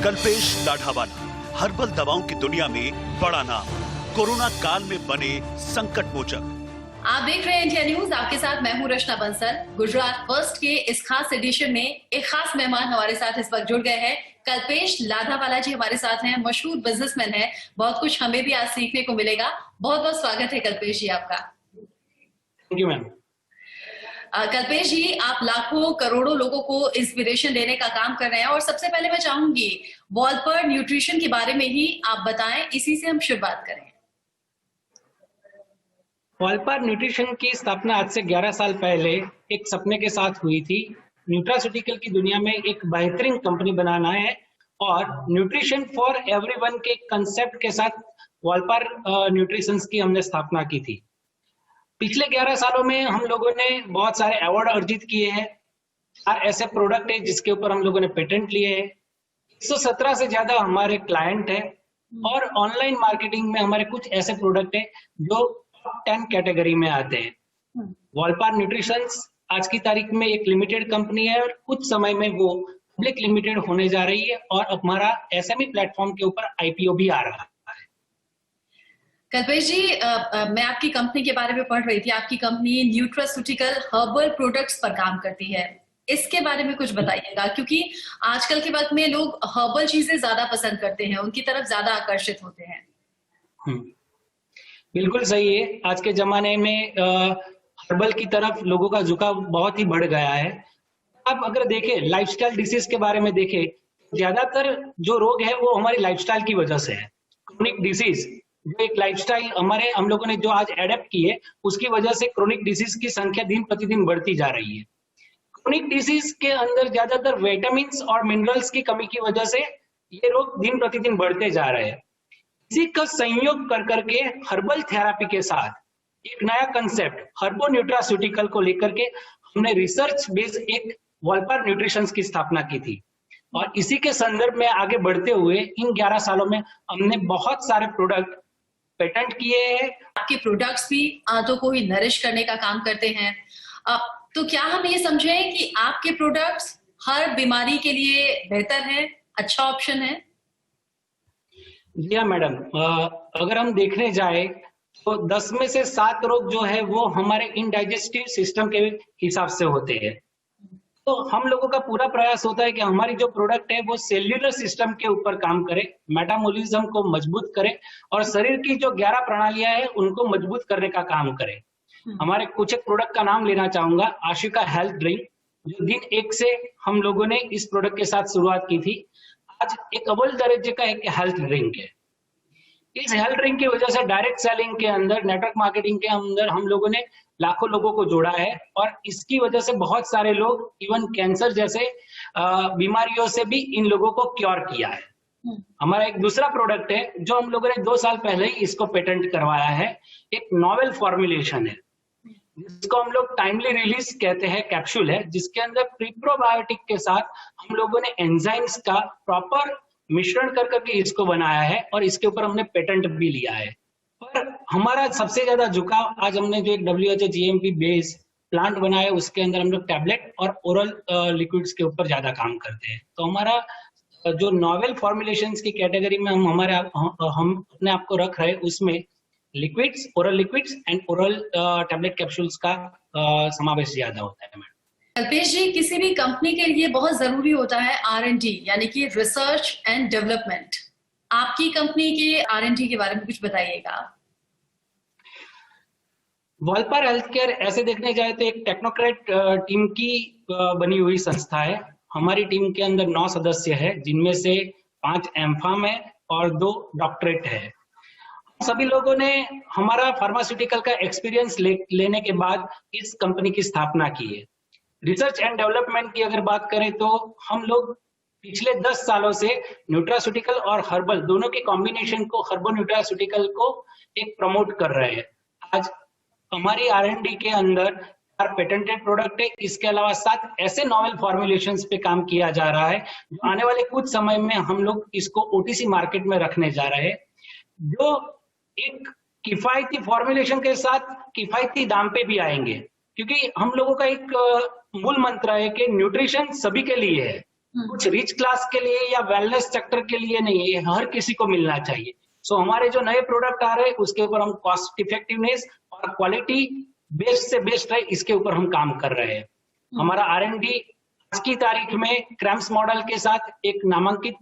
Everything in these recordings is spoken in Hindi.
कल्पेश लाढ़ावाला, हर्बल दवाओं की दुनिया में बड़ा नाम, कोरोना काल में बने संकट मोचक। आप देख रहे हैं इंडिया न्यूज, आपके साथ मैं हूं रचना बंसल। गुजरात फर्स्ट के इस खास एडिशन में एक खास मेहमान हमारे साथ इस वक्त जुड़ गए हैं। कल्पेश लाढ़ावाला जी हमारे साथ हैं, मशहूर बिजनेसमैन हैं। बहुत कुछ हमें भी आज सीखने को मिलेगा। बहुत बहुत स्वागत है कल्पेश जी आपका। Thank you ma'am. Kalpesh ji, आप लाखों करोड़ों लोगों को इंस्पिरेशन देने का काम कर रहे हैं और सबसे पहले मैं चाहूंगी वॉलपर न्यूट्रिशन के बारे में ही आप बताएं, इसी से हम शुरुआत करें। वॉलपर न्यूट्रिशन की स्थापना आज से 11 साल पहले एक सपने के साथ हुई थी। न्यूट्रास्यूटिकल की दुनिया में एक बेहतरीन कंपनी बनाना है और न्यूट्रिशन फॉर एवरीवन के कंसेप्ट के साथ वॉलपर न्यूट्रिशंस की हमने स्थापना की थी। पिछले 11 सालों में हम लोगों ने बहुत सारे अवार्ड अर्जित किए हैं और ऐसे प्रोडक्ट है जिसके ऊपर हम लोगों ने पेटेंट लिए हैं। 117 से ज्यादा हमारे क्लाइंट है और ऑनलाइन मार्केटिंग में हमारे कुछ ऐसे प्रोडक्ट है जो 10 कैटेगरी में आते हैं। वॉलपर न्यूट्रिशंस आज की तारीख में एक लिमिटेड कंपनी है और कुछ समय में वो पब्लिक लिमिटेड होने जा रही है और हमारा एसएमई प्लेटफॉर्म के ऊपर आईपीओ भी आ रहा है। कल्पेश जी, मैं आपकी कंपनी के बारे में पढ़ रही थी। आपकी कंपनी न्यूट्रास्यूटिकल हर्बल प्रोडक्ट्स पर काम करती है। इसके बारे में कुछ बताइएगा, क्योंकि आजकल के वक्त में लोग हर्बल चीजें ज्यादा पसंद करते हैं, उनकी तरफ ज्यादा आकर्षित होते हैं। बिल्कुल सही है। आज के जमाने में हर्बल की तरफ लोगों का झुकाव बहुत ही बढ़ गया है। आप अगर देखें लाइफस्टाइल डिसीज के बारे में देखें, ज्यादातर जो रोग है वो हमारी लाइफस्टाइल की वजह से है। क्रोनिक डिसीज जो एक लाइफस्टाइल हम लोगों ने जो आज एडेप्ट की है, उसकी वजह से क्रोनिक डिसीज की संख्या दिन प्रतिदिन बढ़ती जा रही है। क्रोनिक डिसीज के अंदर ज्यादातर विटामिन और मिनरल्स की कमी की वजह से ये रोग दिन प्रतिदिन बढ़ते जा रहे हैं। इसी का संयोग कर करके हर्बल थेरेपी के साथ एक नया कंसेप्ट हर्बो न्यूट्रास्यूटिकल को लेकर के हमने रिसर्च बेस्ड एक वॉलपर न्यूट्रिशंस की स्थापना की थी और इसी के संदर्भ में आगे बढ़ते हुए इन 11 सालों में हमने बहुत सारे प्रोडक्ट पेटेंट किए हैं। आपके प्रोडक्ट्स भी आंतों को ही नरिश करने का काम करते हैं। तो क्या हम ये समझें कि आपके प्रोडक्ट्स हर बीमारी के लिए बेहतर है, अच्छा ऑप्शन है? जी हाँ मैडम, अगर हम देखने जाए तो 10 में से 7 रोग जो है वो हमारे इनडाइजेस्टिव सिस्टम के हिसाब से होते हैं। तो हम लोगों का पूरा प्रयास होता है कि हमारी जो प्रोडक्ट है वो सेल्यूलर सिस्टम के ऊपर काम करे, मेटाबॉलिज्म को मजबूत करे और शरीर की जो 11 प्रणालियां हैं उनको मजबूत करने का काम करे। हमारे कुछ एक प्रोडक्ट का नाम लेना चाहूंगा, आशिका हेल्थ ड्रिंक, जो दिन 1 से हम लोगों ने इस प्रोडक्ट के साथ शुरुआत की थी। आज एक अव्वल दर्जे का एक हेल्थ ड्रिंक है। इस हेल्थ ड्रिंक की वजह से डायरेक्ट सेलिंग के अंदर, नेटवर्क मार्केटिंग के अंदर हम लोगों ने लाखों लोगों को जोड़ा है और इसकी वजह से बहुत सारे लोग इवन कैंसर जैसे बीमारियों से भी इन लोगों को क्योर किया है। हमारा एक दूसरा प्रोडक्ट है जो हम लोगों ने 2 साल पहले ही इसको पेटेंट करवाया है। एक नॉवेल फॉर्मुलेशन है जिसको हम लोग टाइमली रिलीज कहते हैं, कैप्सूल है जिसके अंदर प्रीप्रोबायोटिक के साथ हम लोगों ने एंजाइम्स का प्रॉपर मिश्रण कर करके इसको बनाया है और इसके ऊपर हमने पेटेंट भी लिया है। पर हमारा सबसे ज्यादा झुकाव आज हमने जो एक WHO GMP बेस्ड प्लांट बनाया है उसके अंदर हम लोग टैबलेट और ओरल लिक्विड्स के ऊपर ज्यादा काम करते हैं। तो हमारा जो नॉवेल फॉर्मुलेशंस की कैटेगरी में हम अपने आप को रख रहे हैं, उसमें liquids, oral liquids and oral tablet capsules का समावेश ज्यादा होता है मैडम। कल्पेश जी, किसी भी कंपनी के लिए बहुत जरूरी होता है R&D, यानी कि रिसर्च एंड डेवलपमेंट। आपकी कंपनी के R&D के बारे में कुछ बताइएगा। वॉलपर हेल्थ केयर ऐसे देखने जाए तो एक टेक्नोक्रेट टीम की बनी हुई संस्था है। हमारी टीम के अंदर 9 सदस्य है, जिनमें से 5 एमफार्म है और 2 डॉक्टरेट है। सभी लोगों ने हमारा फार्मास्यूटिकल का एक्सपीरियंस लेने के बाद इस कंपनी की स्थापना की है। रिसर्च एंड डेवलपमेंट की अगर बात करें तो हम लोग पिछले 10 सालों से न्यूट्रास्यूटिकल और हर्बल दोनों के कॉम्बिनेशन को, हर्बो न्यूट्रास्यूटिकल को एक प्रमोट कर रहे हैं। आज हमारी R&D के अंदर 4 पेटेंटेड प्रोडक्ट है। इसके अलावा 7 ऐसे नॉवेल फॉर्मुलेशंस पे काम किया जा रहा है जो आने वाले कुछ समय में हम लोग इसको OTC मार्केट में रखने जा रहे हैं, जो एक किफायती फॉर्मुलेशन के साथ किफायती दाम पे भी आएंगे। क्योंकि हम लोगों का एक मूल मंत्र है कि न्यूट्रिशन सभी के लिए है, कुछ रिच क्लास के लिए या वेलनेस सेक्टर के लिए नहीं है, ये हर किसी को मिलना चाहिए। सो हमारे जो नए प्रोडक्ट आ रहे हैं उसके ऊपर हम कॉस्ट इफेक्टिवनेस और क्वालिटी बेस्ट से बेस्ट है, इसके ऊपर हम काम कर रहे हैं। हमारा R&D आज की तारीख में क्रैम्स मॉडल के साथ एक नामांकित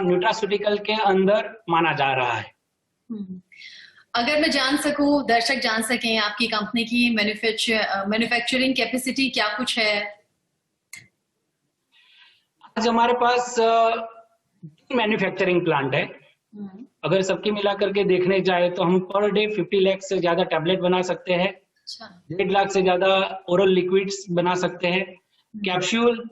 न्यूट्रास्यूटिकल के अंदर माना जा रहा है। अगर मैं जान सकूं, दर्शक जान सकें, आपकी कंपनी की मैन्युफैक्चरिंग कैपेसिटी क्या कुछ है? आज हमारे पास मैन्युफैक्चरिंग प्लांट है। अगर सबकी मिला करके देखने जाए तो हम पर डे 50 लाख से ज्यादा टैबलेट बना सकते हैं, 1.5 लाख से ज्यादा ओरल लिक्विड्स बना सकते हैं, कैप्सूल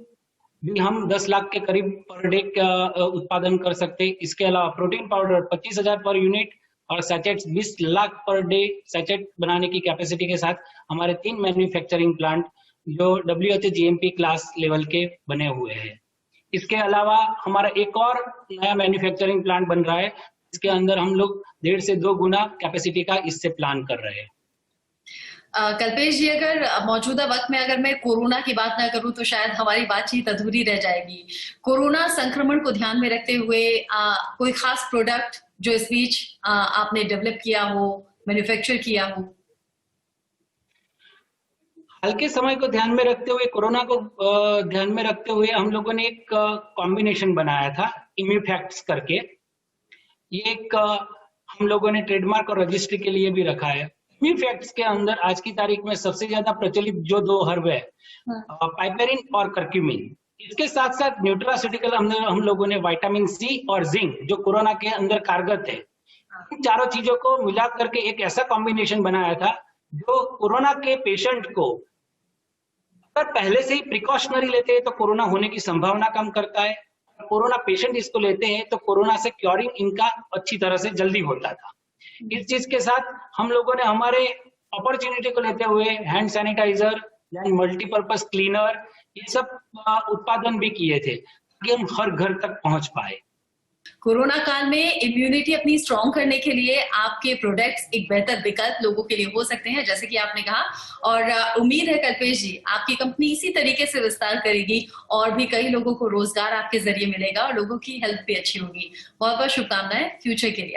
भी हम 10 लाख के करीब पर डे का उत्पादन कर सकते हैं। इसके अलावा प्रोटीन पाउडर 25,000 पर यूनिट और sachets 20 lakh per day sachet बनाने की कैपेसिटी के साथ हमारे 3 मैन्युफैक्चरिंग प्लांट जो WHO GMP क्लास लेवल के बने हुए हैं। इसके अलावा हमारा एक और नया मैन्युफैक्चरिंग प्लांट बन रहा है, इसके अंदर हम लोग 1.5 से 2 गुना कैपेसिटी का इससे प्लान कर रहे हैं। कल्पेश जी, अगर मौजूदा वक्त में अगर मैं कोरोना की बात ना करूं तो शायद हमारी बातचीत अधूरी रह जाएगी। कोरोना संक्रमण को ध्यान में रखते हुए कोई खास प्रोडक्ट जो इस बीच आपने डेवलप किया हो, मैन्युफैक्चर किया हो? हाल के समय को ध्यान में रखते हुए, कोरोना को ध्यान में रखते हुए हम लोगों ने एक कॉम्बिनेशन बनाया था इम्यूफैक्ट्स करके। ये एक हम लोगों ने ट्रेडमार्क और रजिस्ट्री के लिए भी रखा है। इम्यूफैक्ट्स के अंदर आज की तारीख में सबसे ज्यादा प्रचलित जो 2 हर्ब है, पाइपेरिन और कर्क्यूमिन। इसके साथ साथ न्यूट्रास्यूटिकल हम लोगों ने विटामिन सी और जिंक जो कोरोना के अंदर कारगर है, इन चारों चीजों को मिला करके एक ऐसा कॉम्बिनेशन बनाया था जो कोरोना के पेशेंट को अगर पहले से ही प्रिकॉशनरी लेते हैं तो कोरोना होने की संभावना कम करता है। कोरोना पेशेंट इसको लेते हैं तो कोरोना से क्योरिंग इनका अच्छी तरह से जल्दी होता था। इस चीज के साथ हम लोगों ने हमारे अपॉर्चुनिटी को लेते हुए हैंड सैनिटाइजर, मल्टीपर्पज क्लीनर, ये सब उत्पादन भी किए थे ताकि हम हर घर तक पहुंच पाए। कोरोना काल में इम्यूनिटी अपनी स्ट्रॉन्ग करने के लिए आपके प्रोडक्ट्स एक बेहतर विकल्प लोगों के लिए हो सकते हैं, जैसे कि आपने कहा। और उम्मीद है कल्पेश जी, आपकी कंपनी इसी तरीके से विस्तार करेगी और भी कई लोगों को रोजगार आपके जरिए मिलेगा और लोगों की हेल्थ भी अच्छी होगी। बहुत बहुत शुभकामनाएं फ्यूचर के लिए।